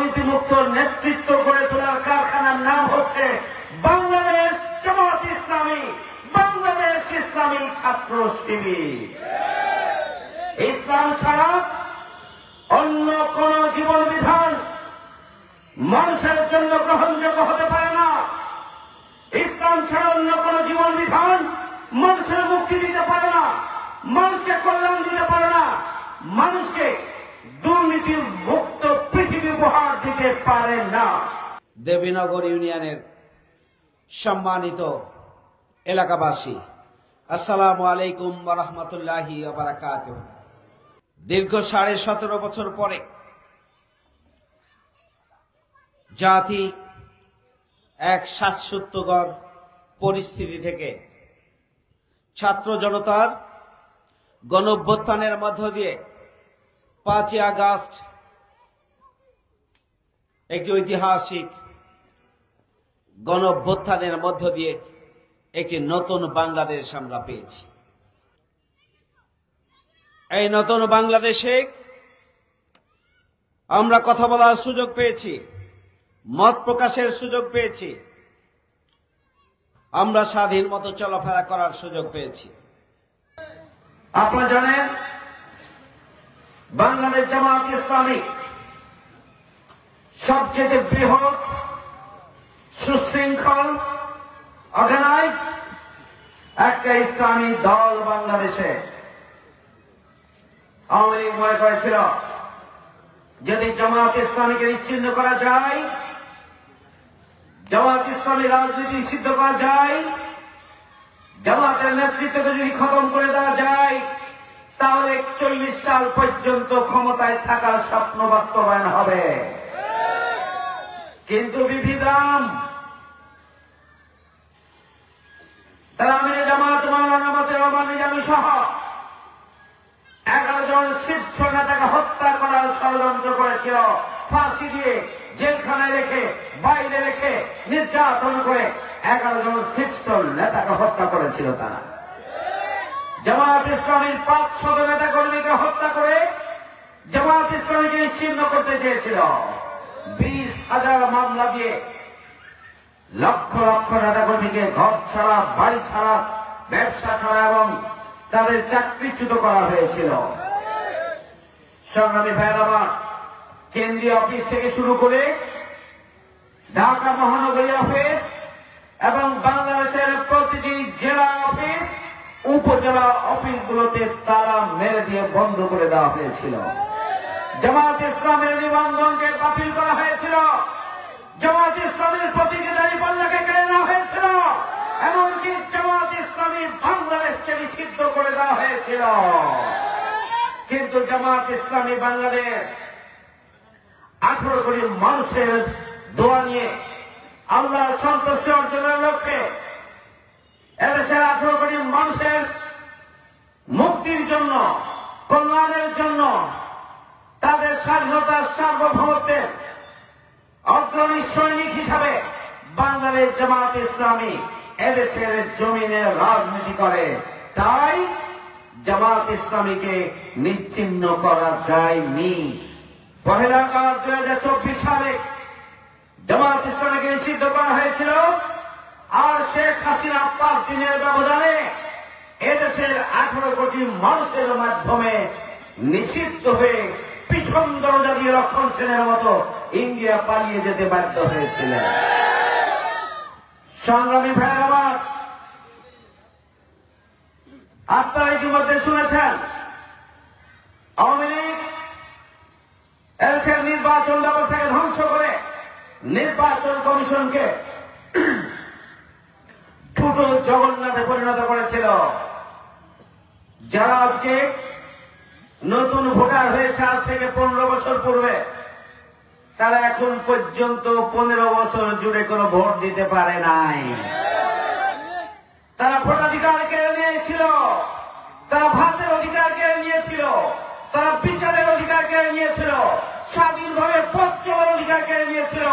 দুর্নীতিমুক্ত নেতৃত্ব গড়ে তোলার কারখানার নাম হচ্ছে বাংলাদেশ জামাত ইসলামী, বাংলাদেশ ইসলামী ছাত্র শিবির। ইসলাম ছাড়া অন্য কোন জীবন বিধান মানুষের জন্য গ্রহণযোগ্য হতে পারে না। ইসলাম ছাড়া অন্য কোন জীবন বিধান মানুষের মুক্তি দিতে পারে না, মানুষকে কল্যাণ দিতে পারে না, মানুষকে দুর্নীতি মুক্ত পৃথিবী উপহার দিতে পারে না। দেবীনগর ইউনিয়নের সম্মানিত এলাকাবাসী, আসসালামু আলাইকুম ওয়া রাহমাতুল্লাহি ওয়া বারাকাতুহু। দীর্ঘ 17.5 বছর পরে জাতি এক শ্বাসরুদ্ধকর পরিস্থিতি থেকে ছাত্র জনতার গণঅভ্যুত্থানের মধ্য দিয়ে 5ই আগস্ট একটি ঐতিহাসিক গণঅভ্যুত্থানের মধ্য দিয়ে একটি নতুন বাংলাদেশ আমরা পেয়েছি। এই নতুন বাংলাদেশে আমরা কথা বলার সুযোগ পেয়েছি, মত প্রকাশের সুযোগ পেয়েছি, আমরা স্বাধীন মতো চলাফেরা করার সুযোগ পেয়েছি। আপনারা জানেন বাংলাদেশ জামাত ইসলামী সবচেয়ে বৃহৎ, সুশৃঙ্খল, অর্গানাইজড একটা ইসলামী দল বাংলাদেশে। আওয়ামী লীগ মনে করেছিল যদি জামাত ইসলামীকে নিশ্চিহ্ন করা যায়, জামাত ইসলামী রাজনীতি নিষিদ্ধ করা যায়, জামাতের নেতৃত্বকে যদি খতম করে দেওয়া যায়, তাহলে 41 সাল পর্যন্ত ক্ষমতায় থাকার স্বপ্ন বাস্তবায়ন হবে। কিন্তু বিধিদাম তারা আমিরে জামাত মাওলানা মতিউর রহমান নিজামী সহ 11 জন শীর্ষ নেতাকে হত্যা করার ষড়যন্ত্র করেছিল। ফাঁসি দিয়ে জেলখানায় রেখে, বাইরে রেখে নির্যাতন করে 11 জন শীর্ষ নেতাকে হত্যা করেছিল তারা। জামাত ইসলামীর 500 নেতা কর্মীকে হত্যা করে জামাত ইসলামীকে নিশ্চিহ্ন করতে চেয়েছিল। 20,000 মামলা দিয়ে লক্ষ লক্ষ নেতা কর্মীকে ঘর ছাড়া, বাড়ি ছাড়া, ব্যবসা ছাড়া এবং তাদের চাকরিচ্যুত করা হয়েছিল। সংগ্রামী ভাইয়েরা আমার, কেন্দ্রীয় অফিস থেকে শুরু করে ঢাকা মহানগরী অফিস এবং বাংলাদেশের প্রতিটি জেলা অফিস, উপজেলা অফিসগুলোতে তালা মেরে দিয়ে বন্ধ করে দেওয়া হয়েছিল। জামাত ইসলামের নিবন্ধনকে বাতিল করা হয়েছিল, জামাত ইসলামের প্রতীকী দাঁড়িপাল্লাকে কেড়ে নেওয়া হয়েছিল, এমনকি জামাত ইসলামী বাংলাদেশকে নিষিদ্ধ করে দেওয়া হয়েছিল। কিন্তু জামাত ইসলামী বাংলাদেশ 18 কোটি মানুষের দোয়া নিয়ে আল্লাহর সন্তুষ্টি অর্জনের লক্ষ্যে এদেশের 18 কোটি মানুষের মুক্তির জন্য, কল্যাণের জন্য, তাদের স্বাধীনতার সার্বভৌমত্বের অগ্রণী সৈনিক হিসাবে বাংলাদেশ জামাত ইসলামী এদেশের জমিনে রাজনীতি করে। তাই জামাত ইসলামীকে নিশ্চিহ্ন করা যায়নি। 1 আগস্ট 2024 সালে জামাত ইসলামীকে নিষিদ্ধ করা হয়েছিল। আর শেখ হাসিনা 5 দিনের ব্যবধানে এদেশের 18 কোটি মানুষের মাধ্যমে নিষিদ্ধ হয়ে পিছন দরজা দিয়ে লক্ষণ সেনের মতো ইন্ডিয়া পালিয়ে যেতে বাধ্য হয়েছিলেন। সংগ্রামী ভাইয়েরা আমার, আপনারা ইতিমধ্যে শুনেছেন আওয়ামী লীগ এদেশের নির্বাচন ব্যবস্থাকে ধ্বংস করে নির্বাচন কমিশনকে ছোট জগন্নাথে পরিণত করেছিল। যারা আজকে নতুন ভোটার হয়েছে আজ থেকে 15 বছর পূর্বে, তারা এখন পর্যন্ত 15 বছর জুড়ে কোনো ভোট দিতে পারে নাই। তারা ভোটাধিকার কেড়ে নিয়েছিল, তারা ভাতের অধিকার কেড়ে নিয়েছিল, তারা বিচারের অধিকার কেড়ে নিয়েছিল, স্বাধীনভাবে পথ চলার অধিকার কেড়ে নিয়েছিল,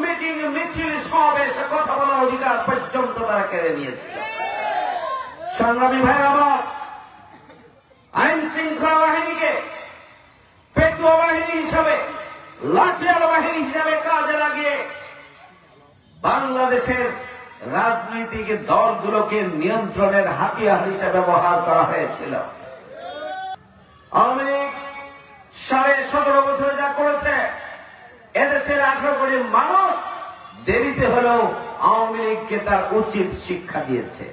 মিটিং, মিছিল, সমাবেশে কথা বলার অধিকার পর্যন্ত তারা কেড়ে নিয়েছিল। সংগ্রামী ভাইয়েরা আমার, আইন শৃঙ্খলা বাহিনীকে পেটুয়া বাহিনী হিসাবে লাঠিয়াল বাহিনী হিসেবে কাজে লাগিয়ে বাংলাদেশের রাজনৈতিক দলগুলোকে নিয়ন্ত্রণের হাতিয়ার হিসেবে ব্যবহার করা হয়েছিল। আওয়ামী লীগ 17.5 বছরে যা করেছে, এদেশের 18 কোটি মানুষ দেরিতে হলেও আওয়ামী লীগকে তার উচিত শিক্ষা দিয়েছে।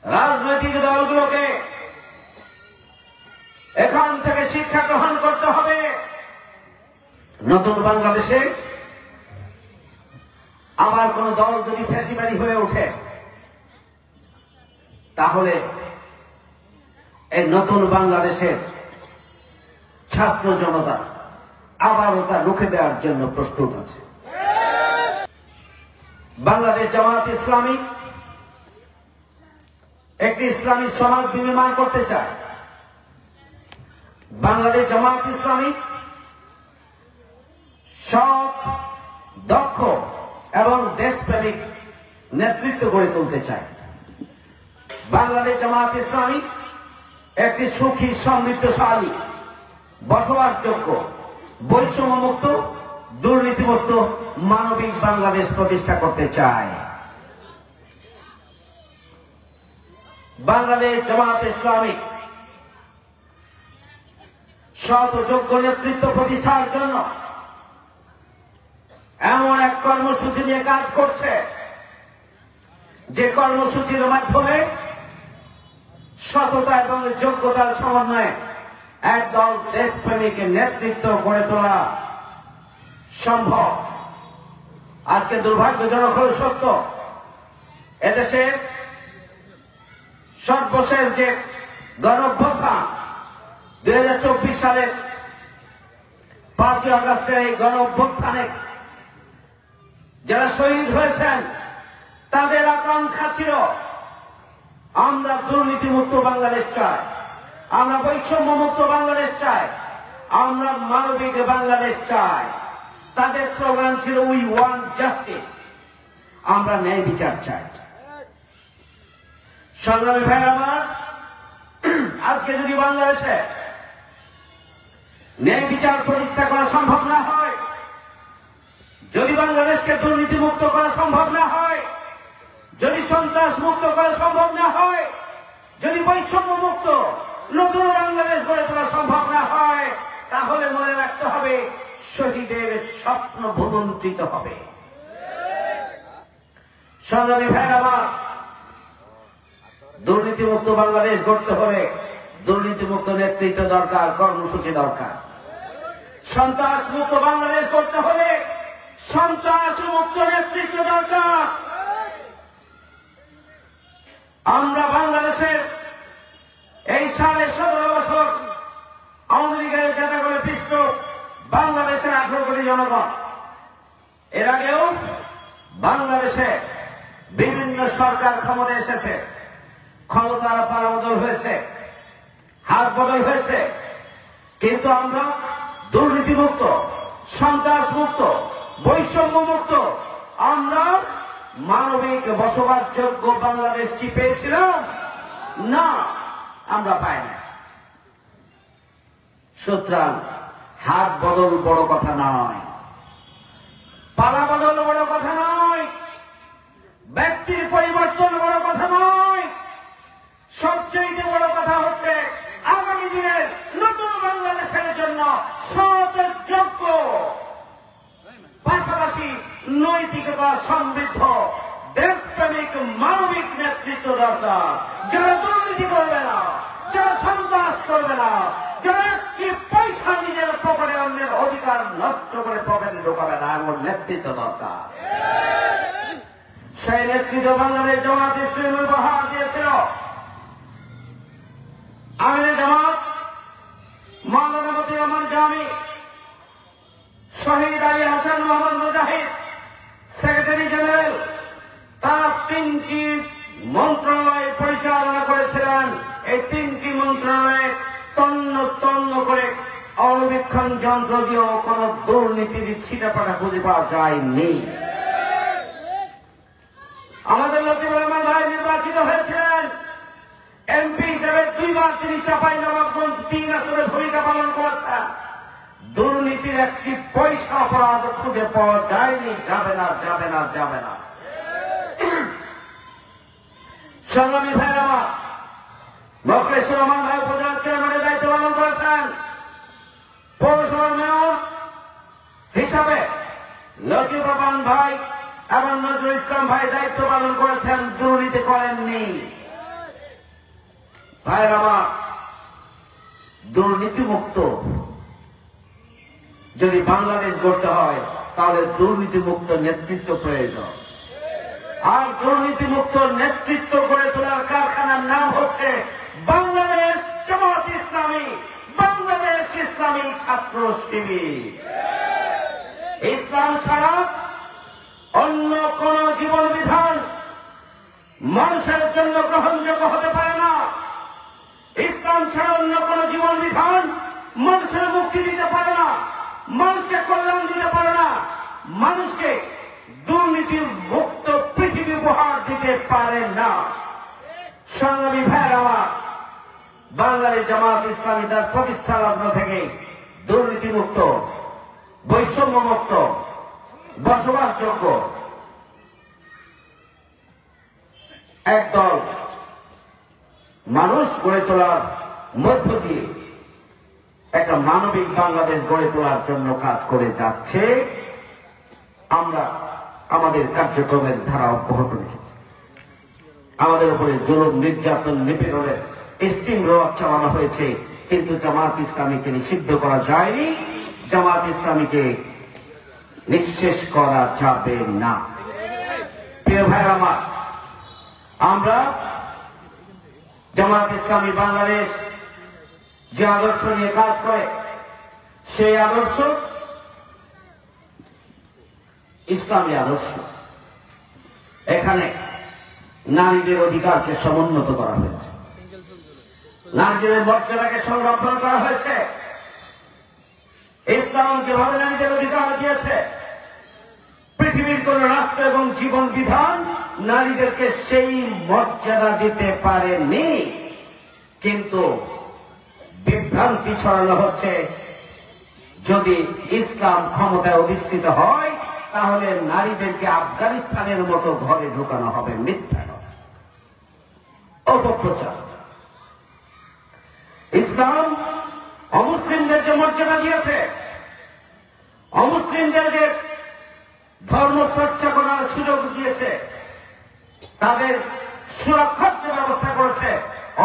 রাজনৈতিক দলগুলোকে এখান থেকে শিক্ষা গ্রহণ করতে হবে। নতুন বাংলাদেশে আবার কোন দল যদি ফ্যাসিবাদী হয়ে ওঠে, তাহলে এই নতুন বাংলাদেশের ছাত্র জনতা আবারও তা রুখে দেওয়ার জন্য প্রস্তুত আছে। বাংলাদেশ জামাত ইসলামী একটি ইসলামী সমাজ বিনির্মাণ করতে চায়। বাংলাদেশ জামাত ইসলামী সৎ, দক্ষ এবং দেশপ্রেমিক নেতৃত্ব গড়ে তুলতে চায়। বাংলাদেশ জামাত ইসলামী একটি সুখী, সমৃদ্ধশালী, বসবাসযোগ্য, বৈষম্যমুক্ত, দুর্নীতিমুক্ত, মানবিক বাংলাদেশ প্রতিষ্ঠা করতে চায়। বাংলাদেশ জামাত ইসলামী সৎ ও যোগ্য নেতৃত্ব প্রতিষ্ঠার জন্য এমন এক কর্মসূচি নিয়ে কাজ করছে, যে কর্মসূচির মাধ্যমে সততা এবং যোগ্যতার সমন্বয়ে একদল দেশপ্রেমিক নেতৃত্ব গড়ে তোলা সম্ভব। আজকে দুর্ভাগ্যজনক হল সত্য, এদেশে সর্বশেষ যে গণঅভ্যুত্থান 2024 সালের 5ই আগস্টের এই গণঅভ্যুত্থানে যারা শহীদ হয়েছেন, তাদের আকাঙ্ক্ষা ছিল আমরা দুর্নীতিমুক্ত বাংলাদেশ চাই, আমরা বৈষম্য মুক্ত বাংলাদেশ চাই, আমরা মানবিক বাংলাদেশ চাই। তাদের স্লোগান ছিল উই ওয়ান্ট জাস্টিস, আমরা ন্যায় বিচার চাই। সংগ্রামী ভাইরা আমার, আজকে যদি বাংলাদেশে ন্যায় বিচার প্রতিষ্ঠা করা সম্ভব না হয়, যদি বাংলাদেশকে দুর্নীতি মুক্ত করা সম্ভব না হয়, যদি সন্ত্রাস মুক্ত করা সম্ভব না হয়, যদি বৈষম্য মুক্ত নতুন বাংলাদেশ গড়ে তোলা সম্ভব না হয়, তাহলে মনে রাখতে হবে শহীদের স্বপ্ন ভুলুণ্ঠিত হবে। সংগ্রামী ভাইরা আমার, দুর্নীতিমুক্ত বাংলাদেশ গড়তে হলে দুর্নীতিমুক্ত নেতৃত্ব দরকার, কর্মসূচি দরকার। সন্ত্রাস মুক্ত বাংলাদেশ করতে হলে সন্ত্রাস মুক্ত নেতৃত্ব দরকার। আমরা বাংলাদেশের এই 17.5 বছর আওয়ামী লীগের চেতা করে পিষ্ট বাংলাদেশের 18 কোটি জনগণ, এর আগেও বাংলাদেশে বিভিন্ন সরকার ক্ষমতা এসেছে, ক্ষমতার পালাবদল হয়েছে, হাত বদল হয়েছে, কিন্তু আমরা দুর্নীতিমুক্ত, সন্ত্রাস মুক্ত, বৈষম্য মুক্ত, আমরা মানবিক বসবাসযোগ্য বাংলাদেশ কি পেয়েছিলাম? না, আমরা পাই না। সুতরাং হাত বদল বড় কথা নয়, পালা বদল বড় কথা নয়, ব্যক্তির পরিবর্তন বড় কথা নয়, সবচেয়ে বড় কথা হচ্ছে আগামী দিনের নতুন বাংলাদেশের জন্য সৎ, যোগ্য, পাশাপাশি নৈতিকতা সমৃদ্ধ, দেশপ্রেমিক, মানবিক নেতৃত্ব দরকার, যারা দুর্নীতি করবে না, যারা সন্ত্রাস করবে না, যারা একটি পয়সা নিজের পকেটে অন্যের অধিকার নষ্ট করে পকেটে ঢোকাবে না, এমন নেতৃত্ব দরকার। সেই নেতৃত্ব বাংলাদেশ জামাত ইসলামী উপহার দিয়েছিল। আমিরে জামাত মাওলানা মতিউর রহমান জামি, শহীদ আলী হাসান মোহাম্মদ মুজাহিদ, সেক্রেটারি জেনারেল, তারা 3টি মন্ত্রণালয় পরিচালনা করেছিলেন। এই 3টি মন্ত্রণালয়ে তন্ন তন্ন করে অণুবীক্ষণ যন্ত্র দিয়েও কোন দুর্নীতির ছিটাপাটা খুঁজে পাওয়া যায়নি। আমাদের লতিফুর রহমান ভাই নির্বাচিত হয়েছিলেন এমপি হিসেবে, 2 বার তিনি চাঁপাইনবাবগঞ্জ দিন আসলে ভূমিকা পালন করেছেন। দুর্নীতির একটি পয়সা অপরাধ খুঁজে পাওয়া যায়নি, যাবে না, যাবে না, যাবে না। সংগ্রামী ভাইরা আমার, মোখলেসুর রহমান ভাই উপজেলা চেয়ারম্যানের দায়িত্ব পালন করেছেন। পৌরসভার মেয়র হিসাবে লতিফ রহমান ভাই এবং নজরুল ইসলাম ভাই দায়িত্ব পালন করেছেন, দুর্নীতি করেননি। ভাইরা আমার, দুর্নীতিমুক্ত যদি বাংলাদেশ গড়তে হয় তাহলে দুর্নীতিমুক্ত নেতৃত্ব প্রয়োজন। আর দুর্নীতিমুক্ত নেতৃত্ব গড়ে তোলার কারখানার নাম হচ্ছে বাংলাদেশ জামাত ইসলামী, বাংলাদেশ ইসলামী ছাত্র শিবির। ইসলাম ছাড়া অন্য কোন জীবন বিধান মানুষের জন্য গ্রহণযোগ্য হতে পারে না। ইসলাম ছাড়া অন্য কোন জীবন বিধান মানুষের মুক্তি দিতে পারে না, মানুষকে কল্যাণ দিতে পারে না, মানুষকে দুর্নীতির মুক্ত পৃথিবী উপহার দিতে পারে না। সংগ্রামী ভাইয়েরা আমার, বাংলাদেশ জামাত ইসলামী তার প্রতিষ্ঠা লগ্ন থেকে দুর্নীতিমুক্ত, বৈষম্যমুক্ত, বসবাসযোগ্য একদল মানুষ গড়ে তোলার মধ্য দিয়ে একটা মানবিক বাংলাদেশ গড়ে তোলার জন্য কাজ করে যাচ্ছে। আমরা আমাদের কার্যক্রমের ধারা অব্যাহত রেখেছি। আমাদের উপরে জুলুম, নির্যাতন, নিপীড়নের স্টিম রোড চালানো হয়েছে, কিন্তু জামাত ইসলামীকে নিষিদ্ধ করা যায়নি, জামাত ইসলামীকে নিঃশেষ করা যাবে না। প্রিয় ভাইরা আমার, আমরা জামাত ইসলামী বাংলাদেশ যে আদর্শ নিয়ে কাজ করে, সেই আদর্শ ইসলামী আদর্শ। এখানে নারীদের অধিকারকে সমুন্নত করা হয়েছে, নারীদের মর্যাদাকে সংরক্ষণ করা হয়েছে। ইসলাম যেভাবে নারীদের অধিকার দিয়েছে, পৃথিবীর কোন রাষ্ট্র এবং জীবন বিধান নারীদেরকে সেই মর্যাদা দিতে পারেনি। কিন্তু বিভ্রান্তি ছড়ানো হচ্ছে, যদি ইসলাম ক্ষমতায় অধিষ্ঠিত হয় তাহলে নারীদেরকে আফগানিস্তানের মতো ঘরে ঢুকানো হবে। মিথ্যা কথা, অপপ্রচার। ইসলাম অমুসলিমদের যে মর্যাদা দিয়েছে, অমুসলিমদেরকে ধর্ম চর্চা করার সুযোগ দিয়েছে, তাদের সুরক্ষার যে ব্যবস্থা করেছে,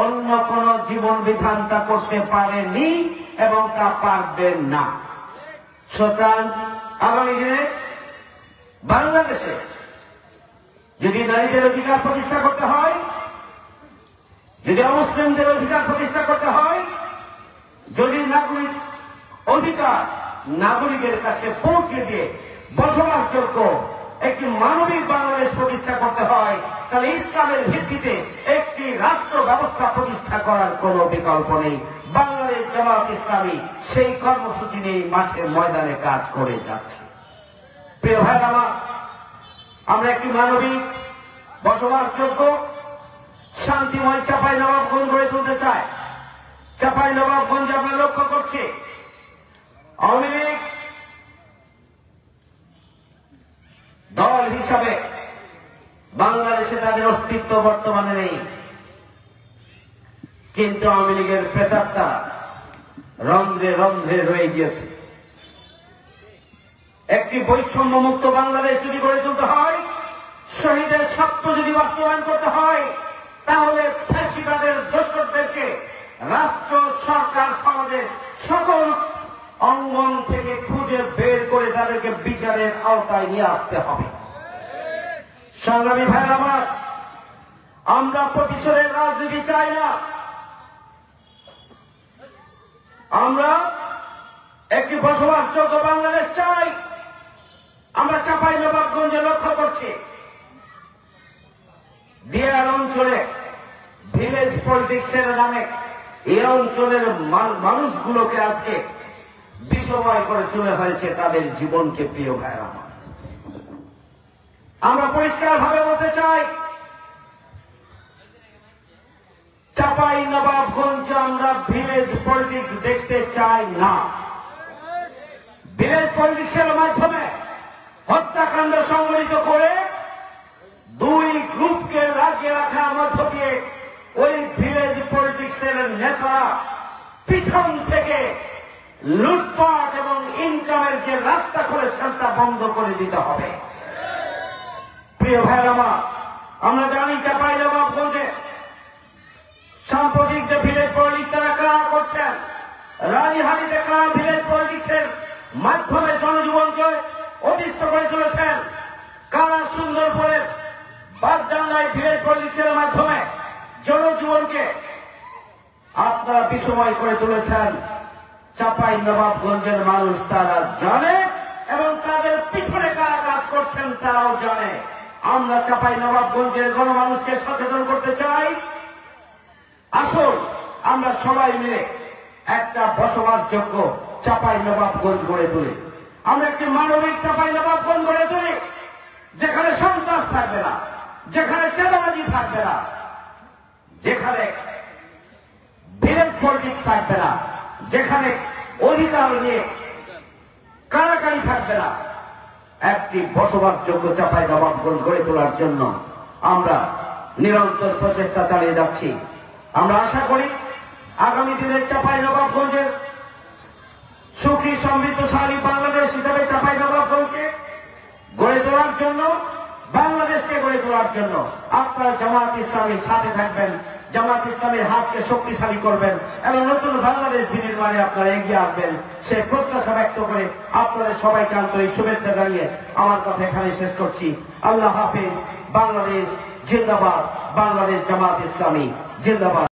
অন্য কোন জীবন বিধান তা করতে পারেনি এবং তা পারবে না। সুতরাং আগামী দিনে বাংলাদেশে যদি নারীদের অধিকার প্রতিষ্ঠা করতে হয়, যদি অমুসলিমদের অধিকার প্রতিষ্ঠা করতে হয়, যদি নাগরিক অধিকার নাগরিকের কাছে পৌঁছে দিয়ে বসবাসযোগ্য একটি মানবিক বাংলাদেশ প্রতিষ্ঠা করতে হয়, তাহলে ইসলামের ভিত্তিতে একটি রাষ্ট্র ব্যবস্থা প্রতিষ্ঠা করার কোন বিকল্প নেই। বাংলাদেশ জামাত ইসলামী সেই কর্মসূচি নিয়ে মাঠে ময়দানে কাজ করে যাচ্ছে। প্রিয় ভাইরা আমার, আমরা একটি মানবিক, বসবাসযোগ্য, শান্তিময় চাঁপাইনবাবগঞ্জ গড়ে তুলতে চাই। চাঁপাইনবাবগঞ্জ আমরা লক্ষ্য করছি, আওয়ামী লীগ দল হিসাবে বাংলাদেশে তাদের অস্তিত্ব বর্তমানে নেই, কিন্তু আওয়ামী লীগের প্রেতাত্মা রন্ধ্রে রন্ধ্রে রয়ে গিয়েছে। একটি বৈষম্য মুক্ত বাংলাদেশ যদি গড়ে তুলতে হয়, শহীদের স্বপ্ন যদি বাস্তবায়ন করতে হয়, তাহলে ফ্যাসিবাদের দোসরদেরকে রাষ্ট্র, সরকার, সমাজের সকল অঙ্গন থেকে খুঁজে বের করে তাদেরকে বিচারের আওতায় নিয়ে আসতে হবে। সংগ্রামী ভাইয়ের আমার, আমরা প্রতিশোধের রাজনীতি চাই না, আমরা একটি বসবাসযোগ্য বাংলাদেশ চাই। আমরা চাঁপাইনবাবগঞ্জে লক্ষ্য করছি, দিয়ার অঞ্চলে ভিলেজ পলিটিক্সের নামে এই অঞ্চলের মানুষগুলোকে আজকে বিষময় করে চলে হয়েছে তাদের জীবনকে। প্রিয় ভাইরা আমার, আমরা পরিষ্কার ভাবে বলতে চাই, চাঁপাইনবাবগঞ্জে আমরা ভিলেজ পলিটিক্স দেখতে চাই না। ভিলেজ পলিটিক্সের মাধ্যমে হত্যাকাণ্ড সংগঠিত করে দুই গ্রুপকে লাগিয়ে রাখার মধ্য দিয়ে ওই ভিলেজ পলিটিক্সের নেতারা পিছন থেকে লুটপাট এবং ইনকামের যে রাস্তা করেছেন তা বন্ধ করে দিতে হবে। প্রিয় ভাইরা, আমরা জানি চাঁপাইনবাবগঞ্জে সাম্প্রতিক যে ভিলেজ পলিটিক্স তারা কারা করছেন, রানীহাটিতে কারা ভিলেজ পলিটিক্সের মাধ্যমে জনজীবনকে অতিষ্ঠ করে তুলেছেন, কারা সুন্দরপুরের বাগডাঙ্গায় ভিলেজ পলিটিক্সের মাধ্যমে জনজীবনকে আপনারা বিষময় করে তুলেছেন। চাঁপাইনবাবগঞ্জের মানুষ তারা জানে এবং তাদের পিছনে কারা কাজ করছেন তারাও জানে। আমরা চাঁপাইনবাবগঞ্জের গণমানুষকে সচেতন করতে চাই। আসুন আমরা সবাই মিলে একটা বসবাসযোগ্য চাঁপাইনবাবগঞ্জ গড়ে তুলি। আমরা একটি মানবিক চাঁপাইনবাবগঞ্জ গড়ে তুলি, যেখানে সন্ত্রাস থাকবে না, যেখানে চাঁদাবাজি থাকবে না, যেখানে ভিলেজ পলিটিক্স থাকবে না, যেখানে অধিকার নিয়ে কারাকারি থাকবে না। একটি বসবাসযোগ্য চাঁপাইনবাবগঞ্জ গড়ে তোলার জন্য আমরা নিরন্তর প্রচেষ্টা চালিয়ে যাচ্ছি। আমরা আশা করি আগামী দিনের চাঁপাইনবাবগঞ্জের সুখী সমৃদ্ধশালী বাংলাদেশ হিসেবে চাঁপাইনবাবগঞ্জকে গড়ে তোলার জন্য, বাংলাদেশকে গড়ে তোলার জন্য আপনারা জামাত ইসলামীর সাথে থাকবেন, জামাত ইসলামের হাতকে শক্তিশালী করবেন এবং নতুন বাংলাদেশ বিনির্মাণে আপনারা এগিয়ে আসবেন, সে প্রত্যাশা ব্যক্ত করে আপনাদের সবাইকে আন্তরিক শুভেচ্ছা জানিয়ে আমার কথা এখানে শেষ করছি। আল্লাহ হাফেজ। বাংলাদেশ জিন্দাবাদ। বাংলাদেশ জামাত ইসলামী জিন্দাবাদ।